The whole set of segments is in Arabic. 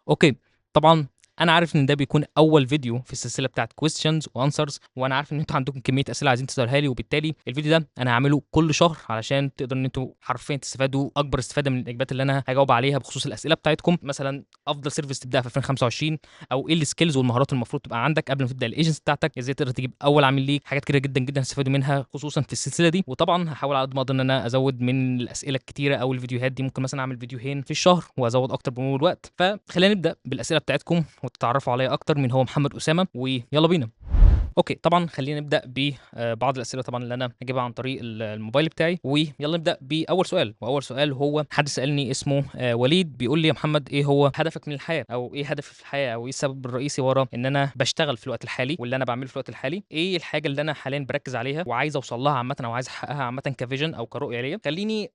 اوكي. طبعا انا عارف ان ده بيكون اول فيديو في السلسله بتاعت questions وانسرز، وانا عارف ان انتوا عندكم كميه اسئله عايزين تسالها لي، وبالتالي الفيديو ده انا هعمله كل شهر علشان تقدروا ان انتوا حرفيا تستفادوا اكبر استفاده من الاجابات اللي انا هجاوب عليها بخصوص الاسئله بتاعتكم. مثلا افضل سيرفيس تبدا في 2025، او ايه السكيلز والمهارات المفروض تبقى عندك قبل ما تبدا الايجنسي بتاعتك، ازاي تقدر تجيب اول عميل ليك، حاجات كتيره جدا جدا هتستفادوا منها خصوصا في السلسله دي. وطبعا هحاول على قد ما اقدر ان انا ازود من الاسئله الكتيره او الفيديوهات دي، ممكن مثلا اعمل فيديوهين في الشهر وازود اكتر بمرور الوقت. فخلينا نبدا بالاسئله بتاعتكم وتتعرفوا عليا اكتر من هو محمد اسامه، ويلا بينا. اوكي، طبعا خلينا نبدا ببعض الاسئله طبعا اللي انا هجيبها عن طريق الموبايل بتاعي. ويلا نبدا باول سؤال، واول سؤال هو حد سالني اسمه وليد، بيقول لي يا محمد ايه هو هدفك من الحياه، او ايه هدفي في الحياه، او ايه السبب الرئيسي ورا ان انا بشتغل في الوقت الحالي واللي انا بعمله في الوقت الحالي، ايه الحاجه اللي انا حاليا بركز عليها وعايز اوصل لها عامه، او عايز احققها عامه كفيجن او كرؤيه ليا. خليني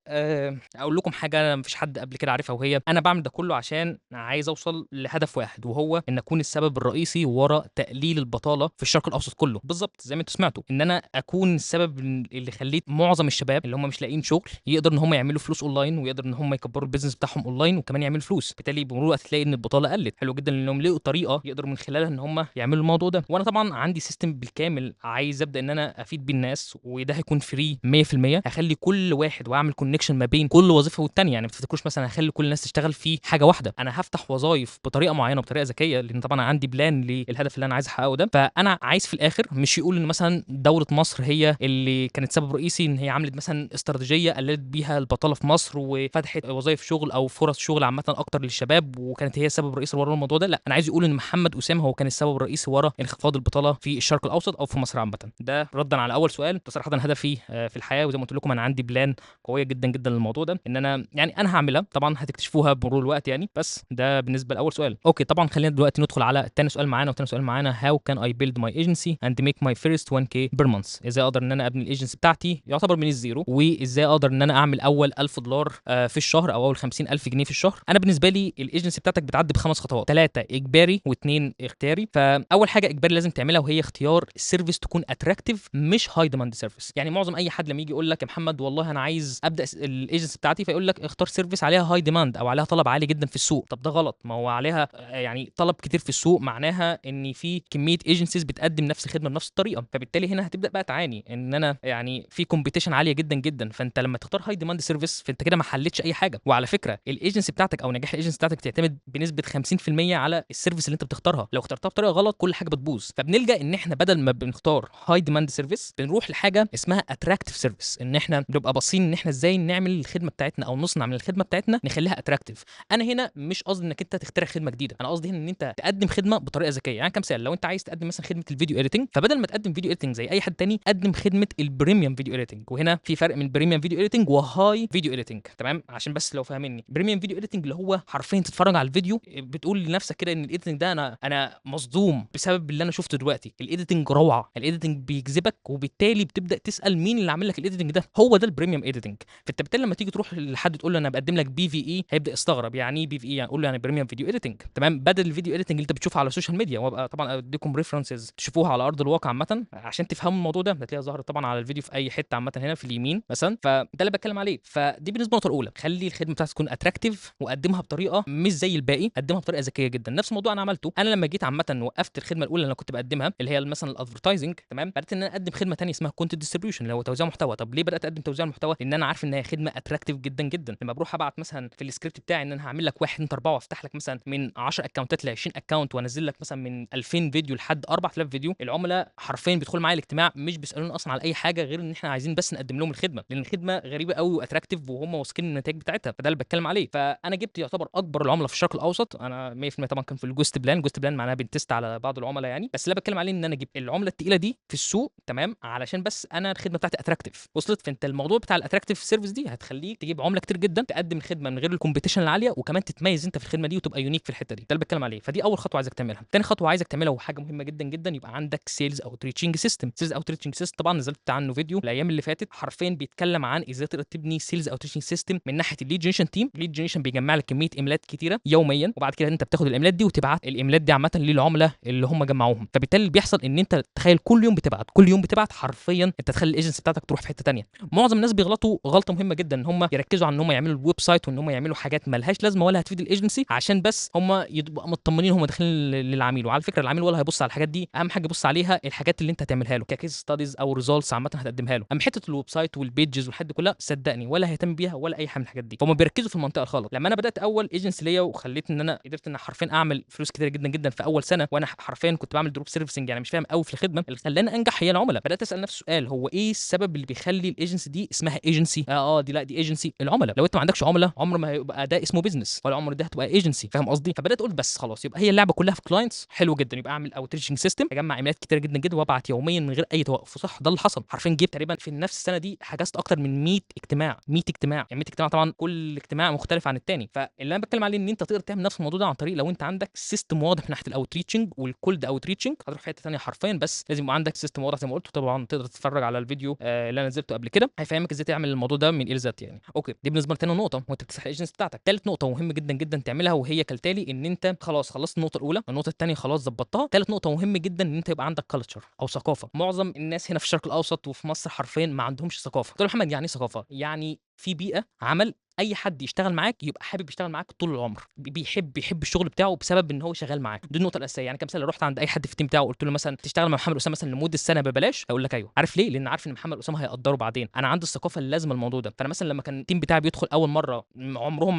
اقول لكم حاجه مفيش حد قبل كده عارفها، وهي انا بعمل ده كله عشان عايز اوصل لهدف واحد، وهو ان اكون السبب الرئيسي ورا تقليل البطاله في الشرق الاوسط كله. بالظبط زي ما انتوا سمعتوا، ان انا اكون السبب اللي خليت معظم الشباب اللي هم مش لاقيين شغل يقدر ان هم يعملوا فلوس اونلاين، ويقدر ان هم يكبروا البيزنس بتاعهم اونلاين وكمان يعملوا فلوس. بالتالي بمرور الوقت تلاقي ان البطاله قلت. حلو جدا انهم لقوا طريقه يقدروا من خلالها ان هم يعملوا الموضوع ده. وانا طبعا عندي سيستم بالكامل عايز ابدا ان انا افيد بيه الناس، وده هيكون فري 100%. هخلي كل واحد واعمل كونكشن ما بين كل وظيفه والتانيه. يعني ما تفتكروش مثلا هخلي كل الناس تشتغل في حاجه واحده، انا هفتح وظائف بطريقه معينه بطريقه ذكيه، لان طبعا عندي بلان للهدف اللي انا عايز احققه ده. فانا عايز في الاخر مش يقول ان مثلا دوله مصر هي اللي كانت سبب رئيسي ان هي عملت مثلا استراتيجيه قللت بيها البطاله في مصر وفتحت وظائف شغل او فرص شغل عامه اكتر للشباب، وكانت هي السبب الرئيسي ورا الموضوع ده. لا، انا عايز يقول ان محمد اسامه هو كان السبب الرئيسي ورا انخفاض البطاله في الشرق الاوسط او في مصر عامه. ده ردا على اول سؤال. صراحه هدفي في الحياه، وزي ما قلت لكم انا عندي بلان قويه جدا جدا للموضوع ده، ان انا يعني انا هعملها طبعا، هتكتشفوها بمرور الوقت يعني. بس ده بالنسبه لاول سؤال. اوكي، طبعا خلينا دلوقتي ندخل على تاني سؤال معانا. وتاني سؤال معانا how can I build my agency and make my first 1k per month. ازاي اقدر ان انا ابني الايجنسي بتاعتي يعتبر من الزيرو، وازاي اقدر ان انا اعمل اول $1000 في الشهر، او اول 50000 جنيه في الشهر. انا بالنسبه لي الايجنسي بتاعتك بتعدي بخمس خطوات، ثلاثه اجباري واثنين اختياري. فاول حاجه اجباري لازم تعملها، وهي اختيار السيرفيس تكون اتراكتيف مش هاي ديماند سيرفيس. يعني معظم اي حد لما يجي يقول لك يا محمد والله انا عايز ابدا الايجنسي بتاعتي، فيقول لك اختار سيرفيس عليها هاي ديماند او عليها طلب عالي جدا في السوق. طب ده غلط، ما هو عليها يعني طلب كتير في السوق معناها ان في كميه ايجنسيز بتقدم نفس الخدمه بنفس الطريقه. فبالتالي هنا هتبدا بقى تعاني ان انا يعني في كومبيتيشن عاليه جدا جدا. فانت لما تختار هاي ديماند سيرفيس فانت كده ما حلتش اي حاجه. وعلى فكره الايجنسي بتاعتك او نجاح الايجنسي بتاعتك تعتمد بنسبه 50% على السيرفيس اللي انت بتختارها. لو اخترتها بطريقه غلط كل حاجه بتبوظ. فبنلجا ان احنا بدل ما بنختار هاي ديماند سيرفيس بنروح لحاجه اسمها اتراكتيف سيرفيس، ان احنا بنبقى باصين ان احنا ازاي نعمل الخدمه بتاعتنا او نصنع من الخدمه بتاعتنا نخليها اتراكتيف. انا هنا مش قصدي انك انت تخترع خدمه جديده، انا قصدي هنا ان انت تقدم خدمه بطريقه ذكيه. يعني كمثال، لو انت عايز تقدم مثلا خدمه الفيديو اديتنج، فبدل ما تقدم فيديو اديتنج زي اي حد تاني قدم خدمه البريميوم فيديو اديتنج. وهنا في فرق من بريميوم فيديو اديتنج وهاي فيديو اديتنج، تمام؟ عشان بس لو فاهمني، بريميوم فيديو اديتنج اللي هو حرفيا تتفرج على الفيديو بتقول لنفسك كده ان الايديتنج ده انا مصدوم بسبب اللي انا شفته دلوقتي. الايديتنج روعه، الايديتنج بيجذبك، وبالتالي بتبدا تسال مين اللي عامل لك الايديتنج ده. هو ده البريميوم اديتنج. فانت بالتالي لما تيجي تروح لحد تقول له انا بقدم لك بي في اي، هيبدا يستغرب يعني ايه بي في اي، يعني قول له يعني بريميوم فيديو اديتنج، تمام؟ بدل الفيديو اديتنج اللي انت بتشوفها على السوشيال ميديا. وابقى طبعا اديكم ريفرنسز تشوفوها على ارض الواقع عامه عشان تفهموا الموضوع ده. هتلاقيها ظهرت طبعا على الفيديو في اي حته عامه هنا في اليمين مثلا. فده اللي بتكلم عليه. فدي بالنسبه للنقطه الاولى، خلي الخدمه بتاعتك تكون اتراكتيف وقدمها بطريقه مش زي الباقي، قدمها بطريقه ذكيه جدا. نفس الموضوع انا عملته. انا لما جيت عامه وقفت الخدمه الاولى اللي انا كنت بقدمها اللي هي مثلا الادفرتايزنج، تمام، بدات ان انا اقدم خدمه ثانيه اسمها كونتنت ديستريبيوشن اللي هو توزيع محتوى. طب ليه بدات اقدم توزيع المحتوى؟ لان انا عارف ان هي خدمه اتراكتيف جدا جدا. لما بروح ابعت مثلا في السكريبت بتاعي ان انا هعمل لك 1 2 4 وافتح لك مثلا من 10 اكونتات ل 20 اكونت، وانزل لك مثلا من 2000 فيديو لحد 4000 فيديو، العملاء حرفيا بيدخلوا معايا الاجتماع مش بيسالوني اصلا على اي حاجه غير ان احنا عايزين بس نقدم لهم الخدمه، لان الخدمه غريبه قوي واتراكتيف وهم واثقين من النتائج بتاعتها. فده اللي بتكلم عليه. فانا جبت يعتبر اكبر العملاء في الشرق الاوسط. انا 100% طبعا كان في الجوست بلان. جوست بلان معناها بنتست على بعض العملاء يعني. بس اللي بتكلم عليه ان انا جبت العمله الثقيله دي في السوق، تمام، علشان بس انا الخدمه بتاعتي اتراكتيف. وصلت؟ فانت الموضوع بتاع الاتراكتيف سيرفيس دي هتخليك تجيب عملاء كتير جدا، تقدم الخدمه من غير الكومبيتيشن العاليه، وكمان تتميز انت في الخدمه دي وتبقى يونيك في الحته دي. ده اللي بتكلم عليه. فدي اول خطوه عايزك تعملها. تاني خطوه عايزك تعملها وحاجه مهمه جدا جدا، يبقى عندك سيلز اوتريتشنج سيستم. سيلز اوتريتشنج سيستم طبعا نزلت عنه فيديو الايام اللي فاتت، حرفيا بيتكلم عن ازاي تقدر تبني سيلز اوتريتشنج سيستم من ناحيه الليد جنريشن تيم. الليد جنريشن بيجمع لك كميه ايميلات كتيره يوميا، وبعد كده انت بتاخد الايميلات دي وتبعت الايميلات دي عامه للعملاء اللي هم جمعوهم. فبالتالي اللي بيحصل ان انت تخيل كل يوم بتبعت، كل يوم بتبعت، حرفيا انت تخلي الايجنسي بتاعتك تروح في حته ثانيه. معظم الناس بيغلطوا غلطه مهمه جدا، ان هم يركزوا على ان هم يعملوا الويب سايت وان هم يعملوا حاجات مالهاش لازمه ولا هتفيد الايجنسي، عشان بس هم يبقوا مطمنين هم داخلين للعميل. وعلى فكره العميل ولا هيبص على الحاجات دي، اهم حاجه يبص عليها الحاجات اللي انت هتعملها له ككيس ستاديز او ريزولتس عامه هتقدمها له. اما حته الويب سايت والبيجز والحاجات دي كلها صدقني ولا هيهتم بيها ولا اي حاجه من الحاجات دي. فهم بيركزوا في المنطقه الغلط. لما انا بدات اول ايجنسي ليا وخليت ان انا قدرت ان حرفيا اعمل فلوس كتير جدا جدا في اول سنه، وانا حرفيا كنت بعمل دروب سيرفيسنج يعني مش فاهم قوي في الخدمه، اللي خلاني انجح هي العملاء. بدات اسال نفسي سؤال، هو ايه السبب اللي بيخلي الايجنسي دي اسمها ايجنسي؟ دي لا دي ايجنسي. العملاء. لو انت ما عندكش عملاء عمر ما هيبقى ده اسمه بزنس، ولا عمر ده هتبقى ايجنسي. فاهم قصدي؟ فبدات اقول بس خلاص يبقى هي اللعبه كلها في كلاينتس. حلو جدا، يبقى اعمل اوتريتشنج سيستم، اجمع ايميلات كتير جدا جدا وابعت يوميا من غير اي توقف. وصح ده اللي حصل. حرفيا جبت تقريبا في نفس السنه دي حجزت اكتر من 100 اجتماع. 100 اجتماع يعني 100 اجتماع، طبعا كل اجتماع مختلف عن الثاني. فاللي انا بتكلم عليه ان انت تقدر تعمل نفس الموضوع ده عن طريق لو انت عندك سيستم واضح من ناحيه الاوتريتشنج والكولد اوتريتشنج، هتروح في حته ثانيه حرفيا. بس لازم يبقى عندك سيستم واضح زي ما قلت. طبعا تقدر تتفرج على الفيديو اللي انا نزلته قبل كده، هيفهمك ازاي تعمل الموضوع ده من الى زد يعني. اوكي، دي بالنسبه لتاني نقطه وانت بتفتح الايجنسي بتاعتك. ثالث نقطه مهمه جدا جدا تعملها وهي كالتالي، ان انت خلاص خلصت النقطه الاولى، النقطه الثانيه خلاص ظبطتها. ثالث نقطه مهمه جدا ان انت يبقى عندك كلتشر او ثقافه. معظم الناس هنا في الشرق الاوسط وفي مصر حرفيا ما عندهمش ثقافه. قلت له محمد يعني ايه ثقافه؟ يعني في بيئه عمل اي حد يشتغل معاك يبقى حابب يشتغل معاك طول العمر، بيحب الشغل بتاعه بسبب ان هو شغال معاك. دي النقطه الاساسيه. يعني كمثال لو رحت عند اي حد في التيم بتاعه قلت له مثلا تشتغل مع محمد اسامه مثلا لمده سنه ببلاش، هيقول لك ايوه. عارف ليه؟ لان عارف ان محمد اسامه هيقدره بعدين. انا عندي الثقافه اللازمه الموضوع ده. فانا مثلا لما كان التيم بتاعي بيدخل اول مره عمرهم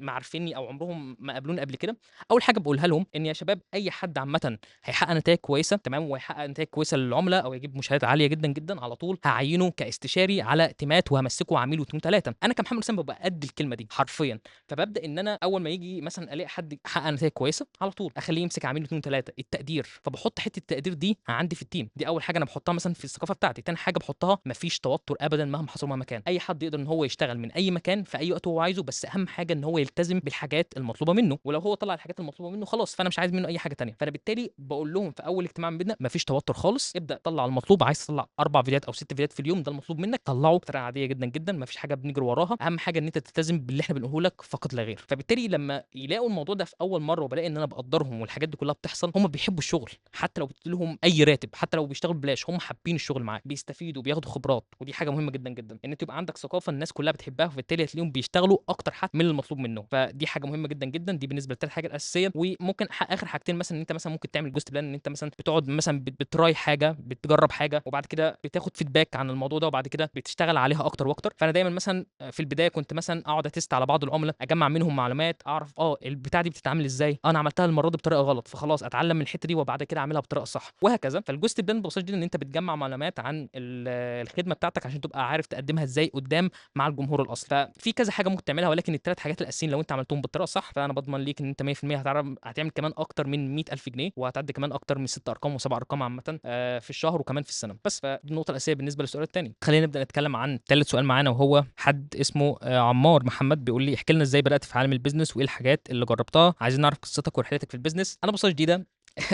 ما عارفيني او عمرهم ما قابلوني قبل كده، اول حاجه بقولها لهم ان يا شباب اي حد عامه هيحقق نتائج كويسه تمام وهيحقق نتائج كويسه للعملاء او يجيب مشاهدات عاليه جدا جدا، على طول هعينه كاستشاري على تيمات وهمسكه عميل واثنين وثلاثه. انا كمحمد اسامه ببقى قد الكلمه دي حرفيا. فببدا ان انا اول ما يجي مثلا الاقي حد حقق نتائج كويسه على طول اخليه يمسك عميل واثنين وثلاثه. التقدير، فبحط حته التقدير دي عندي في التيم. دي اول حاجه انا بحطها مثلا في الثقافه بتاعتي. تاني حاجه بحطها مفيش توتر ابدا مهما حصل مهما كان. اي حد يقدر ان هو يشتغل من اي مكان في اي وقت هو عايزه، بس اهم حاجه ان هو يلتزم بالحاجات المطلوبه منه. ولو هو طلع الحاجات المطلوبه منه خلاص، فانا مش عايز منه اي حاجه تانية. فانا بالتالي بقول لهم في اول اجتماع بينا مفيش توتر خالص، ابدا طلع المطلوب. عايز تطلع 4 فيديوهات او 6 فيديوهات في اليوم، ده المطلوب منك، طلعه بطريقه عاديه جدا جدا، مفيش حاجه بنجري وراها. اهم حاجه ان انت تلتزم باللي احنا بنقوله لك فقط لا غير. فبالتالي لما يلاقوا الموضوع ده في اول مره وبلاقي ان انا بقدرهم والحاجات دي كلها بتحصل، هم بيحبوا الشغل. حتى لو بتدي لهم اي راتب، حتى لو بيشتغلوا ببلاش، هم حابين الشغل معاك، بيستفيدوا، بياخدوا خبرات. ودي حاجه مهمه جدا جدا ان تبقى عندك ثقافه الناس كلها بتحبها، وبالتالي هتلاقيهم بيشتغلوا اكتر حتى من المطلوب منهم. فدي حاجه مهمه جدا جدا. دي بالنسبه للثلاث حاجات الاساسيه. وممكن اخر حاجتين مثلا ان انت مثلا ممكن تعمل جوست بلان، ان انت مثلا بتقعد مثلا بتراي حاجه، بتجرب حاجه، وبعد كده بتاخد فيدباك عن الموضوع ده، وبعد كده بتشتغل عليها اكتر واكتر. فانا دايما مثلا في البدايه كنت مثلا اقعد اتست على بعض العملاء، اجمع منهم معلومات، اعرف البتاعه دي بتتعمل ازاي، انا عملتها المره دي بطريقه غلط، فخلاص اتعلم من الحته دي وبعد كده اعملها بطريقه صح، وهكذا. فالجوست بلان ببساطه جدا ان انت بتجمع معلومات عن الخدمه بتاعتك عشان تبقى عارف تقدمها ازاي قدام مع الجمهور الاصلي. ففي كذا حاجه ممكن تعملها، ولكن الثلاث حاجات الاساسيين لو انت عملتهم بالطريقه الصح، فانا بضمن ليك ان انت 100% هتعمل كمان اكتر من 100,000 جنيه، وهتعدي كمان اكتر من 6 ارقام و7 ارقام عامه في الشهر وكمان في السنه. بس فدي النقطه الاساسيه بالنسبه للسؤال الثاني. خلينا نبدا نتكلم عن ثالث سؤال معانا، وهو حد اسمه عمار محمد بيقول لي احكي لنا ازاي بدات في عالم البيزنس وايه الحاجات اللي جربتها. عايزين نعرف قصتك ورحلتك في البيزنس. انا بصراحه جديده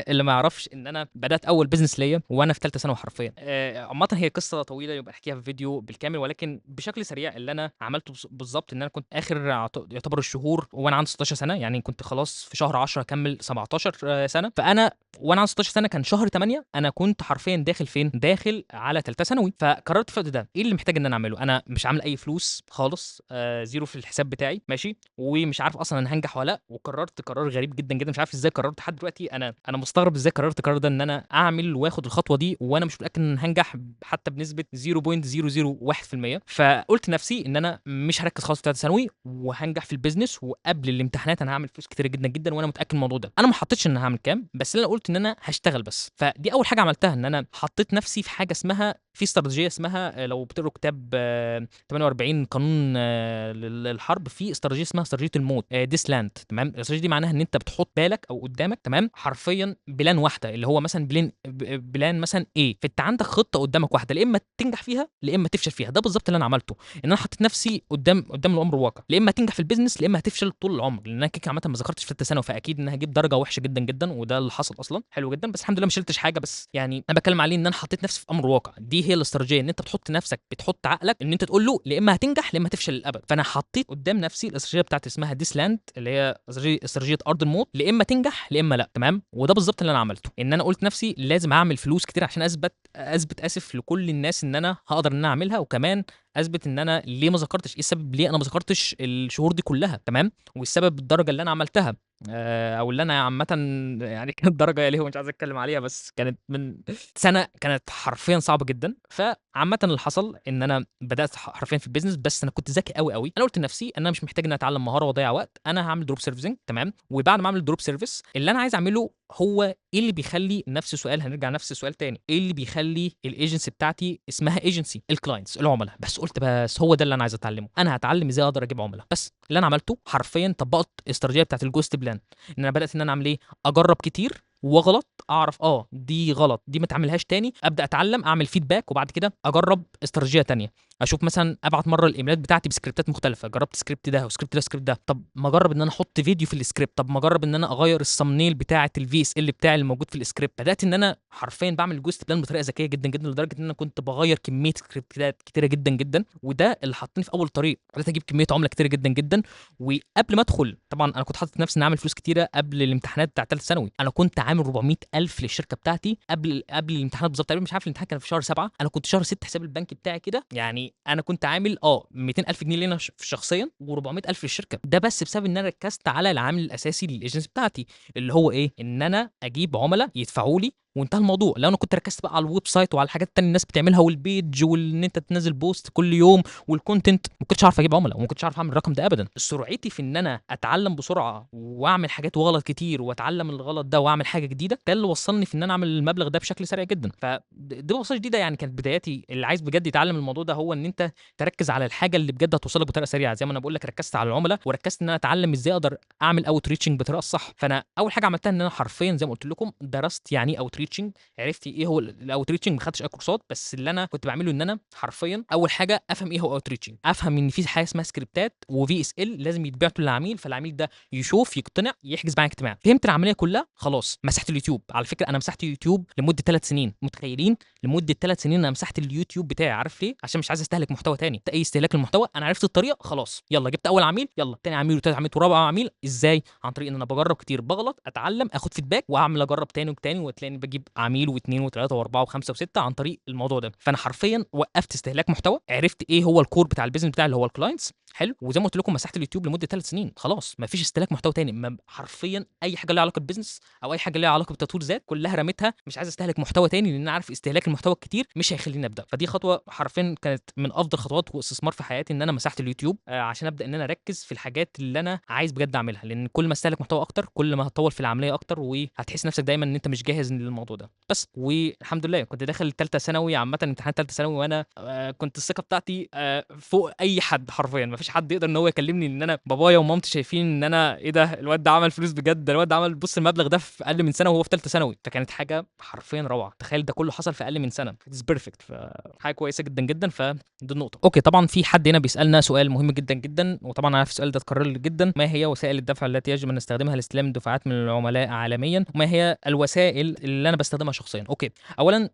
اللي ما يعرفش ان انا بدات اول بزنس ليا وانا في ثالثه ثانوي حرفيا. عامه هي قصه طويله يبقى احكيها في فيديو بالكامل، ولكن بشكل سريع اللي انا عملته بالظبط ان انا كنت اخر يعتبر الشهور وانا عندي 16 سنه، يعني كنت خلاص في شهر 10 اكمل 17 سنه. فانا وانا عندي 16 سنه كان شهر 8 انا كنت حرفيا داخل فين؟ داخل على ثالثه ثانوي. فقررت في الوقت ده ايه اللي محتاج ان انا اعمله. انا مش عامل اي فلوس خالص، زيرو في الحساب بتاعي ماشي، ومش عارف اصلا انا هنجح ولا لا. وقررت قرار غريب جدا جدا، مش عارف ازاي قررت لحد دلوقتي. انا مستغرب ازاي قررت القرار ده ان انا اعمل واخد الخطوه دي وانا مش متاكد ان هنجح حتى بنسبه 0.001%. فقلت لنفسي ان انا مش هركز خالص في ثالثه ثانوي وهنجح في البيزنس، وقبل الامتحانات انا هعمل فلوس كتير جدا جدا وانا متاكد من الموضوع ده. انا ما حطيتش ان هعمل كام، بس انا قلت ان انا هشتغل بس. فدي اول حاجه عملتها، ان انا حطيت نفسي في حاجه اسمها، في استراتيجيه اسمها، لو بتقروا كتاب 48 قانون للحرب، في استراتيجيه اسمها استراتيجيه الموت، ديسلاند. تمام. الاستراتيجيه دي معناها ان انت بتحط بالك او قدامك تمام حرفيا حرفيا بلان واحده، اللي هو مثلا بلان مثلا ايه، فانت عندك خطه قدامك واحده، لا اما تنجح فيها لا اما تفشل فيها. ده بالظبط اللي انا عملته، ان انا حطيت نفسي قدام الامر الواقع، لا اما تنجح في البيزنس لا اما هتفشل طول العمر، لان انا كيك عامه ما ذكرتش في ثالثه ثانوي، فاكيد ان هجيب درجه وحشه جدا جدا، وده اللي حصل اصلا. حلو جدا، بس الحمد لله ما شلتش حاجه. بس يعني انا بتكلم عليه ان انا حطيت نفسي في امر واقع. دي هي الاستراتيجيه، ان انت بتحط نفسك، بتحط عقلك ان انت تقول له لا اما هتنجح لا اما هتفشل للابد. فانا حطيت قدام نفسي الاستراتيجيه بتاعتي اسمها ديسلاند، اللي هي استراتيجيه ارض الموت، لا اما تنجح لا اما لا. تمام، وده بالظبط اللي انا عملته، ان انا قلت نفسي لازم اعمل فلوس كتير عشان اثبت اسف لكل الناس ان انا هقدر ان انا اعملها، وكمان اثبت ان انا ليه ما ذكرتش، ايه السبب ليه انا ما ذكرتش الشهور دي كلها. تمام، والسبب الدرجه اللي انا عملتها، او اللي انا عامه يعني كانت درجه يا ليه مش عايز اتكلم عليها، بس كانت من سنه كانت حرفيا صعبه جدا. فعامه اللي حصل ان انا بدات حرفيا في البيزنس، بس انا كنت ذكي قوي قوي. انا قلت لنفسي ان انا مش محتاج ان أنا اتعلم مهاره واضيع وقت، انا هعمل دروب سيرفيسنج. تمام، وبعد ما اعمل دروب سيرفيس اللي انا عايز اعمله هو ايه اللي بيخلي نفس السؤال، هنرجع نفس السؤال تاني، ايه اللي بيخلي الايجنسي بتاعتي اسمها ايجنسي؟ الكلاينتس، العملاء. بس قلت بس هو ده اللي انا عايز اتعلمه، انا هتعلم ازاي اقدر اجيب عملاء. بس اللي انا عملته حرفيا طبقت الاستراتيجيه بتاعت الجوست بلان، ان انا بدات ان انا اعمل ايه، اجرب كتير واغلط، اعرف دي غلط دي ما تعملهاش تاني، ابدا اتعلم، اعمل فيدباك، وبعد كده اجرب استراتيجيه تانية. اشوف مثلا ابعت مره الايميلات بتاعتي بسكريبتات مختلفه، جربت سكريبت ده وسكريبت ده وسكريبت ده، طب ما اجرب ان انا احط فيديو في السكريبت، طب ما اجرب ان انا اغير الثمنيل بتاعه الفي اس ال بتاعي اللي موجود في السكريبت. بدات ان انا حرفيا بعمل جوست بلان بطريقه ذكيه جدا جدا، لدرجه ان انا كنت بغير كميه سكريبتات كتيره جدا جدا، وده اللي حطني في اول طريق. بدات اجيب كميه عملاء كتيره جدا جدا. وقبل ما ادخل طبعا انا كنت حاطط نفسي ان اعمل فلوس كتيره قبل الامتحانات بتاع ثالثه ثانوي. انا كنت عامل 400,000 للشركه بتاعتي قبل الامتحانات بالظبط، تقريبا مش عارف الامتحان كان في شهر 7، انا كنت شهر 6 حساب البنك بتاعي كده، يعني انا كنت عامل 200,000 جنيه لينا شخصيا و400,000 للشركه. ده بس بسبب ان انا ركزت على العامل الاساسي للايجنسي بتاعتي، اللي هو ايه، ان انا اجيب عملاء يدفعوا لي وانتهى الموضوع. لو انا كنت ركزت بقى على الويب سايت وعلى الحاجات التانية الناس بتعملها، والبيج، وان انت تنزل بوست كل يوم، والكونتنت، ما كنتش عارف اجيب عملاء، وما كنتش عارف اعمل الرقم ده ابدا. سرعتي في ان انا اتعلم بسرعه واعمل حاجات وغلط كتير واتعلم الغلط ده واعمل حاجه جديده، ده اللي وصلني في ان انا اعمل المبلغ ده بشكل سريع جدا. فدي وصله جديده يعني، كانت بداياتي. اللي عايز بجد يتعلم الموضوع ده هو ان انت تركز على الحاجه اللي بجد هتوصلك بطريقه سريعه. زي ما انا بقول لك، ركزت على العملاء وركزت ان انا اتعلم ازاي اقدر اعمل اوت ريتشنج بطريقه صح. فانا اول حاجه عملتها ان انا حرفيا زي ما قلت لكم درست يعني ايه اوت ريتشنج، عرفت ايه هو الاوت ريتشنج. ما خدتش اي كورسات، بس اللي انا كنت بعمله ان انا حرفيا اول حاجه افهم ايه هو اوت ريتشنج، افهم ان في حاجه اسمها سكريبتات وفي اس ال لازم يتبعتوا للعميل، فالعميل ده يشوف يقتنع يحجز معايا اجتماع. فهمت العمليه كلها خلاص، مسحت اليوتيوب. على فكره انا مسحت اليوتيوب لمده 3 سنين، متخيلين؟ لمده 3 سنين انا مسحت اليوتيوب بتاعي. عارف ليه؟ عشان مش عايز استهلك محتوى تاني. اي استهلاك المحتوى، انا عرفت الطريقه خلاص، يلا جبت اول عميل، يلا تاني عميل وتالت عميل ورابع عميل. ازاي؟ عن طريق ان انا بجرب كتير، بغلط، اتعلم، اخد فيدباك، واعمل اجرب تاني وتاني، وتلاقيني بجيب عميل واثنين وثلاثه واربعه وخمسه وسته عن طريق الموضوع ده. فانا حرفيا وقفت استهلاك محتوى، عرفت ايه هو الكور بتاع البيزنس بتاعي اللي هو الكلاينتس. حلو، وزي ما قلت لكم مسحت اليوتيوب لمده 3 سنين، خلاص ما فيش استهلاك محتوى تاني. حرفيا اي حاجه ليها علاقه بالبيزنس او اي حاجه ليها علاقه بتطوير ذات كلها رميتها، مش عايز استهلك محتوى تاني، لان عارف استهلاك المحتوى الكتير مش هيخليني ابدا. فدي خطوه حرفيا كانت من افضل خطوات واستثمار في حياتي، ان انا مسحت اليوتيوب عشان ابدا ان انا اركز في الحاجات اللي انا عايز بجد اعملها. لان كل ما استهلك محتوى اكتر كل ما هتطول في العمليه اكتر، وهتحس نفسك دايما ان انت مش جاهز للموضوع ده. بس والحمد لله كنت داخل ثالثه ثانوي، عامه امتحان ثالثه ثانوي، وانا كنت الثقه بتاعتي فوق اي حد حرفيا. ما فيش حد يقدر ان هو يكلمني، ان انا بابايا ومامتي شايفين ان انا ايه ده، الواد ده عمل فلوس بجد، الواد ده عمل بص المبلغ ده في اقل من سنه وهو في ثالثه ثانوي. فكانت حاجه حرفيا روعه. تخيل ده كله حصل في اقل من سنه، اتس بيرفكت. فحاجه كويسه جدا جدا. فدي النقطه. اوكي، طبعا في حد هنا بيسالنا سؤال مهم جدا جدا، وطبعا عارف السؤال ده اتكرر لي جدا: ما هي وسائل الدفع التي يجب ان نستخدمها لاستلام الدفعات من العملاء عالميا؟ وما هي الوسائل اللي انا بستخدمها شخصيا؟ اوكي، اولا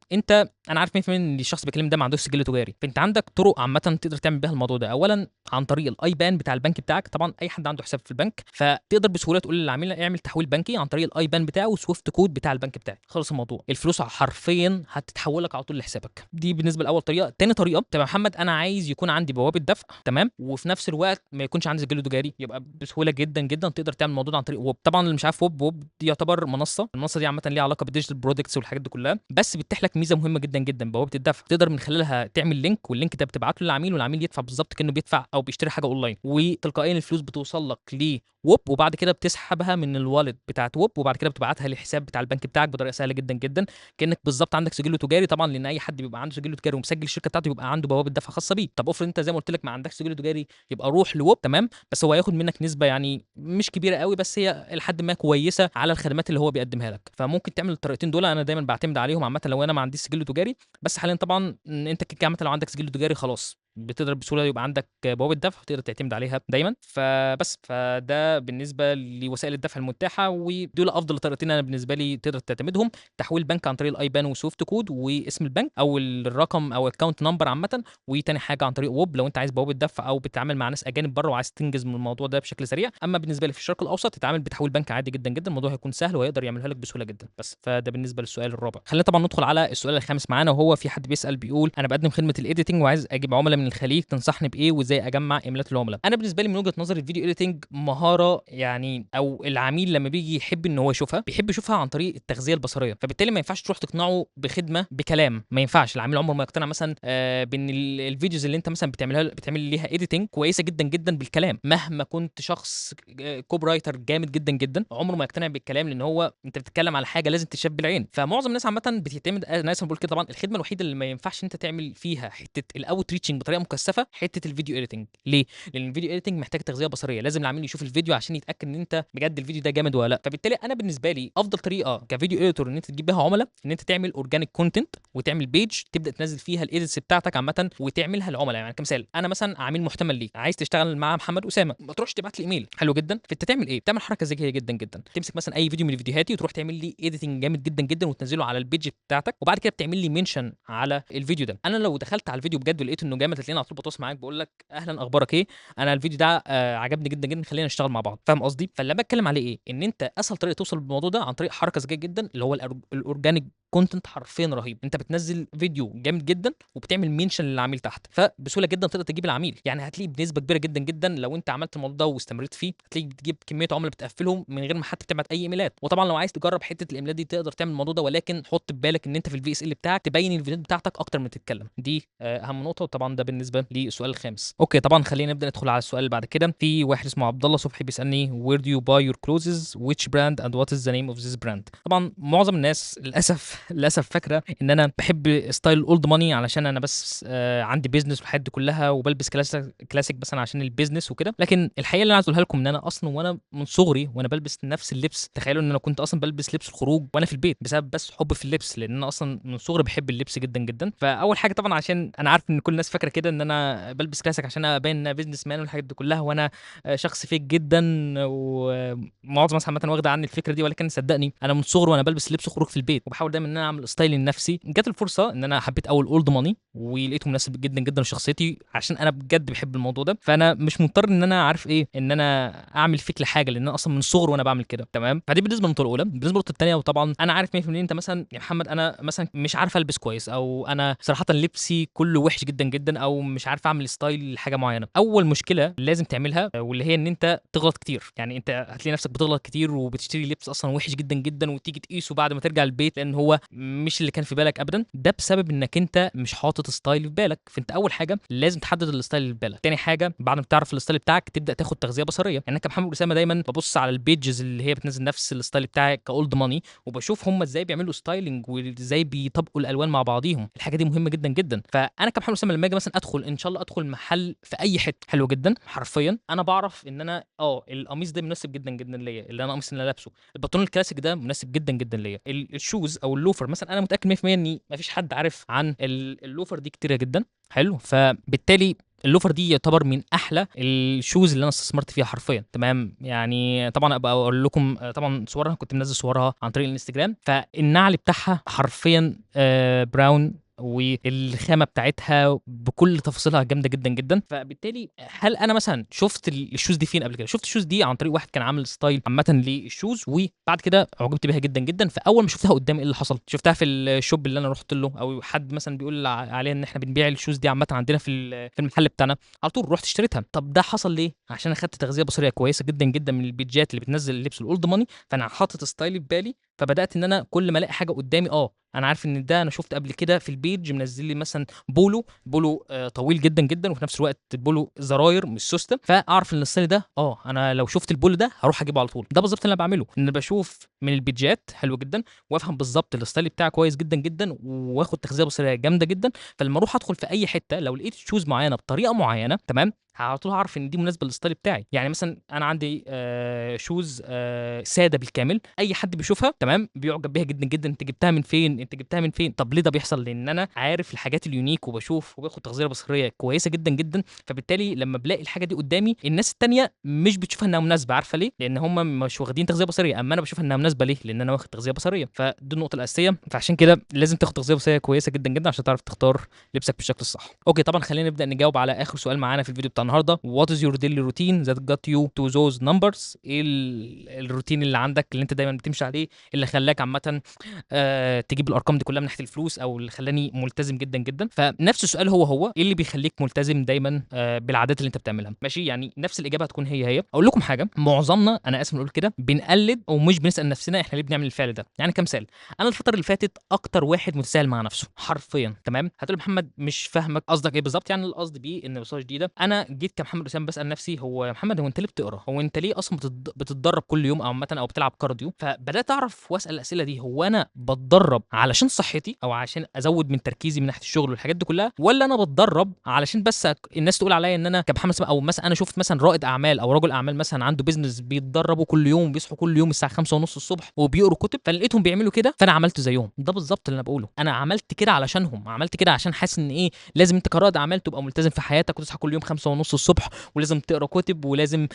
انا عارف 100% ان الشخص بيكلم ده ما عندوش سجل تجاري، فانت عندك طرق عامه تقدر تعمل بيها الموضوع ده. اولا عن طريق الاي بان بتاع البنك بتاعك. طبعا اي حد عنده حساب في البنك فتقدر بسهوله تقول للعميل اعمل تحويل بنكي عن طريق الاي بان بتاعه وسويفت كود بتاع البنك بتاعك. خلص الموضوع، الفلوس حرفيا هتتحول لك على طول لحسابك. دي بالنسبه لاول طريقه. تاني طريقه: طب يا محمد انا عايز يكون عندي بوابه دفع، تمام، وفي نفس الوقت ما يكونش عندي سجل تجاري. يبقى بسهوله جدا جدا تقدر تعمل الموضوع ده عن طريق ويب. طبعا اللي مش عارف ويب دي يعتبر المنصه دي عامه ليها علاقه بالديجيتال برودكتس والحاجات دي كلها، بس بتتيح لك ميزه مهمه جدا جدا: بوابه الدفع. تقدر من خلالها تعمل لينك، واللينك ده بتبعته للعميل، والعميل يدفع بالظبط كانه بيدفع او بيشتري حاجه اونلاين، وتلقائيا الفلوس بتوصل لك ووب، وبعد كده بتسحبها من الوالت بتاعت ووب، وبعد كده بتبعتها للحساب بتاع البنك بتاعك بطريقه سهله جدا جدا، كانك بالظبط عندك سجل تجاري. طبعا لان اي حد بيبقى عنده سجل تجاري ومسجل الشركه بتاعته بيبقى عنده بوابه دفع خاصه بيه. طب افرض انت زي ما قلت لك ما عندكش سجل تجاري، يبقى روح لووب، تمام، بس هو هياخد منك نسبه يعني مش كبيره قوي، بس هي لحد ما كويسه على الخدمات اللي هو بيقدمها لك. فممكن تعمل الطريقتين دول، انا دايما بعتمد عليهم عامه لو انا ما عنديش سجل تجاري. بس حاليا طبعا انت كده عامه لو عندك سجل تجاري خلاص بتقدر بسهوله يبقى عندك بوابه دفع وتقدر تعتمد عليها دايما. فده بالنسبه لوسائل الدفع المتاحه، ودول افضل طريقتين انا بالنسبه لي تقدر تعتمدهم: تحويل بنك عن طريق الايبان وسويفت كود واسم البنك او الرقم او الاكونت نمبر عامه، وتاني حاجه عن طريق ووب لو انت عايز بوابه دفع او بتتعامل مع ناس اجانب بره وعايز تنجز من الموضوع ده بشكل سريع. اما بالنسبه لي في الشرق الاوسط تتعامل بتحويل بنك عادي جدا جدا، الموضوع هيكون سهل وهيقدر يعملها لك بسهوله جدا. بس فده بالنسبه للسؤال الرابع. خلينا طبعا ندخل على السؤال الخامس معانا، وهو في حد بيسال بيقول انا بقدم خدمه الايديتنج وعايز اجيب عملاء من الخليج، تنصحني بايه وازاي اجمع ايميلات العملاء؟ انا بالنسبه لي من وجهه نظري الفيديو ايديتنج مهاره يعني، او العميل لما بيجي يحب ان هو يشوفها بيحب يشوفها عن طريق التغذيه البصريه، فبالتالي ما ينفعش تروح تقنعه بخدمه بكلام، ما ينفعش. العميل عمره ما يقتنع مثلا بان الفيديوز اللي انت مثلا بتعمل ليها ايديتنج كويسه جدا جدا بالكلام، مهما كنت شخص كوب رايتر جامد جدا جدا، عمره ما يقتنع بالكلام، لان هو انت بتتكلم على حاجه لازم تشاف بالعين. فمعظم الناس عامه بتعتمد، انا اسف بقول كده طبعا، الخدمه الوحيده اللي ما ينفعش انت تعمل فيها حته الاوت ريتشنج بطريقه مكثفه حته الفيديو ايديتنج. ليه؟ لان الفيديو ايديتنج محتاج تغذيه بصريه، لازم العميل يشوف الفيديو عشان يتاكد ان انت بجد الفيديو ده جامد ولا لا. فبالتالي انا بالنسبه لي افضل طريقه كفيديو اديتور ان انت تجيب بيها عملاء ان انت تعمل اورجانيك كونتنت وتعمل بيج تبدا تنزل فيها الايديتس بتاعتك عامه وتعملها للعملاء. يعني كمثال انا مثلا عميل محتمل ليك عايز تشتغل مع محمد اسامه، ما تروحش تبعت لي ايميل، حلو جدا. فانت تعمل ايه؟ تعمل حركه ذكيه جدا جدا، تمسك مثلا اي فيديو من فيديوهاتي وتروح تعمل لي ايديتنج جامد جدا جدا وتنزله على البيج بتاعتك، وبعد كده بتعمل لي منشن على الفيديو ده. انا لو دخلت على الفيديو بجد ولقيت انه جامد هتلاقيني على طول بتواصل معاك بقول لك اهلا اخبارك ايه، انا الفيديو ده عجبني جدا جدا، خلينا نشتغل مع بعض. فاهم قصدي؟ فاللي بتكلم عليه ايه؟ ان انت اسهل طريقه توصل بالموضوع ده عن طريق حركه ذكيه جدا اللي هو الاورجانيك كونتنت، حرفيا رهيب. انت بتنزل فيديو جامد جدا وبتعمل منشن للعميل تحت، فبسهوله جدا تقدر تجيب العميل. يعني هتلاقي بنسبه كبيره جدا جدا لو انت عملت الموضوع ده واستمريت فيه هتلاقي بتجيب كميه عملاء بتقفلهم من غير ما حتى تبعت اي ايميلات. وطبعا لو عايز تجرب حته الايميلات دي تقدر تعمل الموضوع ده، ولكن حط في بالك ان انت في الفي اس ال بتاعك تبين الفيديوهات بتاعتك اكتر من تتكلم. دي اهم نقطه. وطبعا ده بالنسبه للسؤال الخامس. اوكي طبعا خلينا نبدا ندخل على السؤال اللي بعد كده. في واحد اسمه عبد الله صبحي بيسالني where do you buy your clothes which brand and what is the name of this brand. طبعا معظم الناس للاسف فاكره ان انا بحب ستايل اولد ماني علشان انا بس عندي بيزنس والحاجات دي كلها وبلبس كلاسيك بس انا عشان البيزنس وكده. لكن الحقيقه اللي انا عايز اقولها لكم ان انا اصلا وانا من صغري وانا بلبس نفس اللبس. تخيلوا ان انا كنت اصلا بلبس لبس الخروج وانا في البيت بسبب بس حب في اللبس، لان انا اصلا من صغري بحب اللبس جدا جدا. فاول حاجه طبعا عشان انا عارف ان كل الناس فاكره كده ان انا بلبس كلاسيك عشان ابين ان انا بيزنس مان والحاجات دي كلها، وانا شخص فيك جدا، ومعظم الناس عامه واخده عني الفكره دي. ولكن صدقني انا من صغري وانا بلبس لبس خروج في البيت وبحاول دايما ان انا اعمل ستايل لنفسي. جت الفرصه ان انا حبيت اول اولد ماني ولقيته مناسب جدا جدا لشخصيتي عشان انا بجد بحب الموضوع ده. فانا مش مضطر ان انا عارف ايه ان انا اعمل فيك لحاجه، لان انا اصلا من صغري وانا بعمل كده، تمام. فدي بالنسبه للنقطه الاولى. بالنسبه للنقطه الثانيه، وطبعا انا عارف 100% انت مثلا يا محمد انا مثلا مش عارف البس كويس، او انا صراحه لبسي كله وحش جدا جدا، او مش عارف اعمل ستايل لحاجه معينه. اول مشكله لازم تعملها واللي هي ان انت تغلط كتير. يعني انت هتلاقي نفسك بتغلط كتير وبتشتري لبس اصلا وحش جدا جدا وتيجي تقيسه بعد ما ترجع البيت لان هو مش اللي كان في بالك ابدا. ده بسبب انك انت مش حاطط ستايل في بالك. فانت اول حاجه لازم تحدد الستايل اللي في بالك. تاني حاجه بعد ما تعرف الستايل بتاعك تبدا تاخد تغذيه بصريه. يعني انا كمحمد اسامه دايما ببص على البيجز اللي هي بتنزل نفس الستايل بتاعك كاولد ماني، وبشوف هم ازاي بيعملوا ستايلنج وازاي بيطبقوا الالوان مع بعضيهم. الحاجه دي مهمه جدا جدا. فانا كمحمد اسامه لما اجي مثلا ادخل ان شاء الله ادخل محل في اي حته حلو جدا حرفيا، انا بعرف ان انا القميص ده مناسب جدا جدا ليا، اللي انا قميص اللي انا لابسه، البنطلون الكلاسيك ده مناسب جدا جدا ليا، الشوز او اللوفر مثلا انا متاكد 100% ان مفيش حد عارف عن اللوفر دي كتيره جدا. حلو. فبالتالي اللوفر دي يعتبر من احلى الشوز اللي انا استثمرت فيها حرفيا، تمام. يعني طبعا ابقى اقول لكم طبعا صورها، كنت منزل صورها عن طريق الانستجرام. فالنعل بتاعها حرفيا براون، والخامه بتاعتها بكل تفاصيلها جامده جدا جدا. فبالتالي هل انا مثلا شفت الشوز دي فين قبل كده؟ شفت الشوز دي عن طريق واحد كان عامل ستايل عامه للشوز، وبعد كده عجبت بيها جدا جدا. فاول ما شفتها قدامي ايه اللي حصل؟ شفتها في الشوب اللي انا رحت له، او حد مثلا بيقول عليها ان احنا بنبيع الشوز دي عامه عندنا في المحل بتاعنا، على طول رحت اشتريتها. طب ده حصل ليه؟ عشان اخدت تغذيه بصريه كويسه جدا جدا من البيجات اللي بتنزل اللبس الاولد ماني. فانا حاطط ستايل في بالي، فبدات ان انا كل ما الاقي حاجه قدامي انا عارف ان ده انا شفت قبل كده في البيج منزل لي مثلا بولو طويل جدا جدا، وفي نفس الوقت البولو زراير مش سوستة، فاعرف ان الستايل ده انا لو شفت البولو ده هروح اجيبه على طول. ده بالظبط اللي انا بعمله، ان أنا بشوف من البيجات حلو جدا وافهم بالظبط الستايل بتاعي كويس جدا جدا، واخد تغذيه بصريه جامده جدا. فلما اروح ادخل في اي حته لو لقيت شوز معينه بطريقه معينه تمام، على طول هعرف ان دي مناسبه للستايل بتاعي. يعني مثلا انا عندي شوز ساده بالكامل، اي حد بيشوفها تمام بيعجب بيها جدا جدا. انت جبتها من فين؟ انت جبتها من فين؟ طب ليه ده بيحصل؟ لان انا عارف الحاجات اليونيك وبشوف وباخد تغذيه بصريه كويسه جدا جدا. فبالتالي لما بلاقي الحاجه دي قدامي، الناس التانية مش بتشوفها انها مناسبه. عارفه ليه؟ لان هم مش واخدين تغذيه بصريه، اما انا بشوفها انها مناسبه. ليه؟ لان انا واخد تغذيه بصريه. فدي النقطه الاساسيه. فعشان كده لازم تاخد تغذيه بصريه كويسه جدا جدا عشان تعرف تختار لبسك بالشكل الصح. اوكي، طبعا خلينا نبدا نجاوب على اخر سؤال معانا في الفيديو بتاع النهارده. What is your daily routine that got you to those numbers؟ ايه الروتين اللي عندك اللي انت دايما بتمشي عليه اللي خلاك عامه تجيب الارقام دي كلها من ناحيه الفلوس، او اللي خلاني ملتزم جدا جدا؟ فنفس السؤال هو ايه اللي بيخليك ملتزم دايما بالعادات اللي انت بتعملها؟ ماشي، يعني نفس الاجابه هتكون هي. اقول لكم حاجه، معظمنا انا اسف نقول كده بنقلد ومش بنسال نفسنا احنا ليه بنعمل الفعل ده. يعني كمثال، انا الفتره اللي فاتت اكتر واحد متساهل مع نفسه حرفيا تمام. هتقول محمد مش فاهمك، قصدك ايه بالظبط؟ يعني القصد بيه ان بصوره جديده انا جيت كمحمد اسامه بسال نفسي، هو يا محمد هو انت ليه بتقرا؟ هو انت ليه اصلا بتتدرب كل يوم او عامه او بتلعب كارديو؟ فبدات اعرف واسال الاسئله دي، هو انا بتدرب علشان صحتي او عشان ازود من تركيزي من ناحيه الشغل والحاجات دي كلها، ولا انا بتدرب علشان بس الناس تقول عليا ان انا كمحمد اسامه؟ او مثلا انا شفت مثلا رائد اعمال او رجل اعمال مثلا عنده بيزنس بيتدربوا كل يوم، بيصحوا كل يوم الساعه 5 ونص الصبح وبيقروا كتب، فلقيتهم بيعملوا كده فانا عملت زيهم. ده بالظبط اللي انا بقوله، انا عملت كده علشانهم، عملت كده عشان حاسس ان ايه، لازم انت كرائد اعمال تبقى ملتزم في حياتك وتصحى كل يوم 5 ونص الصبح، ولازم تقرا كتب، ولازم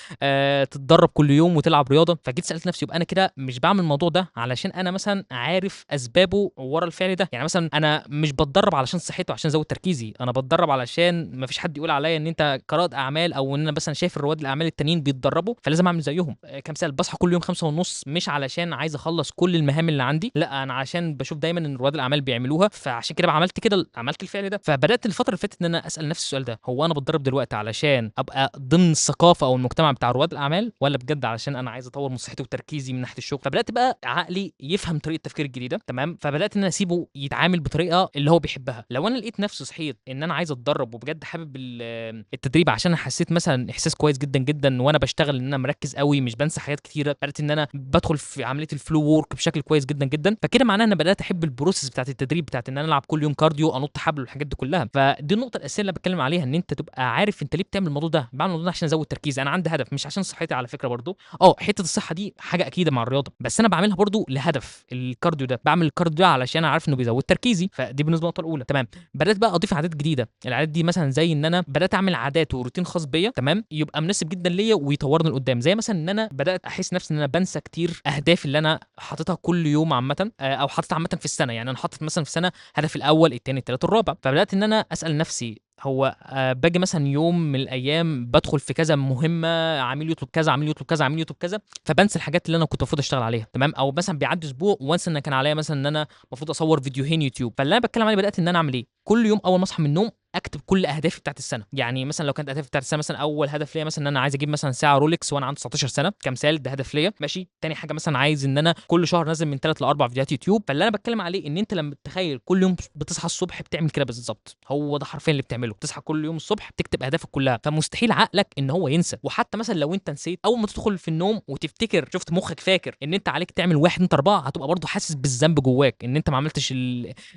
تتدرب كل يوم وتلعب رياضه. فجيت سالت نفسي، يبقى انا كده مش بعمل الموضوع ده علشان انا مثلا عارف اسبابه ورا الفعل ده. يعني مثلا انا مش بتدرب علشان صحتي وعشان ازود تركيزي، انا بتدرب علشان ما فيش حد يقول عليا ان انت كرائد اعمال، او ان انا مثلا شايف رواد الاعمال التانيين بيتدربوا فلازم اعمل زيهم. كمثال، بصحى كل يوم 5 ونص مش علشان عايز اخلص كل المهام اللي عندي، لا انا عشان بشوف دايما ان رواد الاعمال بيعملوها، فعشان كده عملت كده، عملت الفعل ده. فبدات الفتره اللي فاتت ان انا اسال نفسي السؤال ده، هو انا بتدرب دلوقتي علشان ابقى ضمن الثقافه او المجتمع بتاع رواد الاعمال، ولا بجد علشان انا عايز اطور من صحتي وتركيزي من ناحيه الشغل؟ فبدات بقى عقلي يفهم طريقه التفكير الجديده تمام. فبدات ان انا اسيبه يتعامل بطريقه اللي هو بيحبها. لو انا لقيت نفسي صحيت ان انا عايز اتدرب وبجد حابب التدريب، عشان انا حسيت مثلا احساس كويس جدا جدا وانا بشتغل ان انا مركز قوي مش بنسى حاجات كتيره، بدات ان انا بدخل في عمليه الفلو وورك بشكل كويس جدا جدا، فكده معناه ان انا بدات احب البروسيس بتاعت التدريب، بتاعت ان انا العب كل يوم كارديو، انط حبل والحاجات دي كلها. فدي النقطه الاساسيه اللي بتكلم عليها، ان انت تبقى عارف انت ليه بتعمل الموضوع ده. بعمل الموضوع ده عشان ازود تركيزي، انا عندي هدف مش عشان صحتي على فكره برضو. حته الصحه دي حاجه اكيده مع الرياضه، بس انا بعملها برضو لهدف. الكارديو ده بعمل الكارديو ده علشان عارف انه بيزود تركيزي، فدي بالنسبه للنقطه الاولى تمام. بدات بقى اضيف عادات جديده. العادات دي مثلا زي ان انا بدات اعمل عادات وروتين خاص بيا تمام، يبقى مناسب جدا ليا ويطورني لقدام. زي مثلا ان انا بدات احس نفسي ان انا بنسى كتير اهدافي اللي انا حاططها كل يوم عامه، او حاططها عامه في السنه. يعني انا حاطط مثلا في السنه هدف الاول الثاني الثالث الرابع، فبدات ان انا اسال نفسي، هو باجي مثلا يوم من الايام بدخل في كذا مهمه، عميل يطلب كذا، عميل يطلب كذا، عميل يطلب كذا، فبنسى الحاجات اللي انا كنت المفروض اشتغل عليها تمام. او مثلا بيعدي اسبوع وانسى ان كان عليا مثلا ان انا المفروض اصور فيديوهين يوتيوب. فاللي انا بتكلم عليه بدات ان انا اعمل ايه، كل يوم اول ما اصحى من النوم اكتب كل اهدافي بتاعت السنه. يعني مثلا لو كانت اهدافي بتاعت السنه، مثلا اول هدف ليا مثلا ان انا عايز اجيب مثلا ساعه رولكس وانا عندي 19 سنه كمثال، ده هدف ليا ماشي. تاني حاجه مثلا عايز ان انا كل شهر نازل من 3 ل 4 فيديوهات يوتيوب. فاللي انا بتكلم عليه ان انت لما تتخيل كل يوم بتصحى الصبح بتعمل كده بالظبط، هو ده حرفيا اللي بتعمله، تصحى كل يوم الصبح بتكتب اهدافك كلها، فمستحيل عقلك ان هو ينسى. وحتى مثلا لو انت نسيت، اول ما تدخل في النوم وتفتكر، شفت مخك فاكر ان انت عليك تعمل 1 2 4، هتبقى برضه حاسس بالذنب جواك ان انت ما عملتش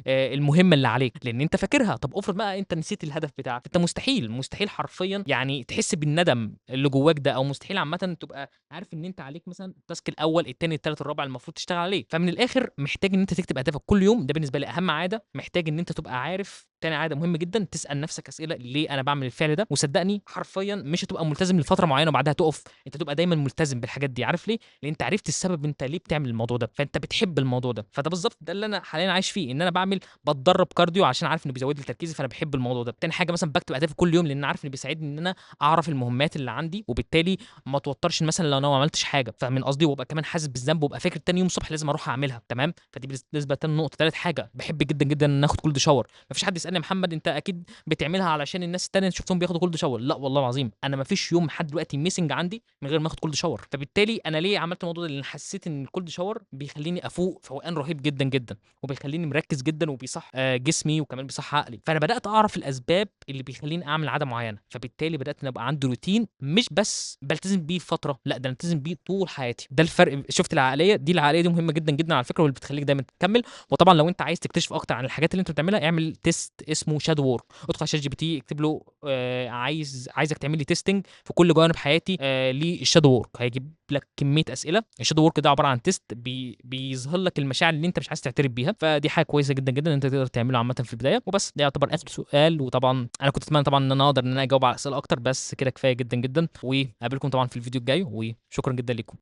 المهمه اللي عليك لان انت فاكرها. طب افرض بقى انت نسيت الهدف بتاعك، انت مستحيل حرفيا يعني تحس بالندم اللي جواك ده، او مستحيل عامه تبقى عارف ان انت عليك مثلا التاسك الاول الثاني الثالث الرابع المفروض تشتغل عليه. فمن الاخر محتاج ان انت تكتب اهدافك كل يوم، ده بالنسبه لي اهم عاده. محتاج ان انت تبقى عارف. تاني عاده مهمه جدا، تسال نفسك اسئله، ليه انا بعمل الفعل ده؟ وصدقني حرفيا مش هتبقى ملتزم لفتره معينه وبعدها تقف، انت تبقى دايما ملتزم بالحاجات دي. عارف ليه؟ لان انت عرفت السبب انت ليه بتعمل الموضوع ده، فانت بتحب الموضوع ده. فده بالظبط ده اللي انا حاليا عايش فيه، ان انا بتدرب كارديو عشان عارف انه بيزود لي تركيزي، فانا بحب الموضوع ده. تاني حاجه مثلا بكتب اهدافي كل يوم لان عارف انه بيساعدني ان انا اعرف المهمات اللي عندي، وبالتالي ما اتوترش مثلا لو انا ما عملتش حاجه، فاهمين قصدي؟ وابقى كمان حاسس بالذنب وابقى فاكر تاني يوم الصبح لازم اروح اعملها تمام. فدي بالنسبه تاني نقطه. تالت حاجه بحب جدا جدا ان اخد كل شاور. مفيش حد هتسالني يا محمد انت اكيد بتعملها علشان الناس التانية شفتهم بياخدوا كولد شاور. لا والله العظيم انا ما فيش يوم لحد دلوقتي ميسنج عندي من غير ما اخد كولد شاور. فبالتالي انا ليه عملت الموضوع ده؟ لان حسيت ان الكولد شاور بيخليني افوق فوقان رهيب جدا جدا، وبيخليني مركز جدا، وبيصح جسمي، وكمان بيصح عقلي. فانا بدات اعرف الاسباب اللي بيخليني اعمل عاده معينه، فبالتالي بدات ان ابقى عندي روتين مش بس بلتزم بيه فتره، لا ده التزم بيه طول حياتي. ده الفرق. شفت العقليه دي؟ العقليه دي مهمه جدا جدا على فكره، واللي بتخليك دايما تكمل. وطبعا لو انت عايز تكتشف اكتر عن الحاجات اللي انت بتعملها، اعمل تيست اسمه شادو وورك. ادخل على شات جي بي تي، اكتب له عايزك تعمل لي تيستنج في كل جوانب حياتي للشادو وورك. هيجيب لك كميه اسئله. الشادو وورك ده عباره عن تيست بيظهر لك المشاعر اللي انت مش عايز تعترف بيها. فدي حاجه كويسه جدا جدا انت تقدر تعمله عامه في البدايه. وبس ده يعتبر اخر سؤال. وطبعا انا كنت اتمنى طبعا ان انا اقدر ان انا اجاوب على اسئله اكتر، بس كده كفايه جدا جدا. وقابلكم طبعا في الفيديو الجاي، وشكرا جدا لكم.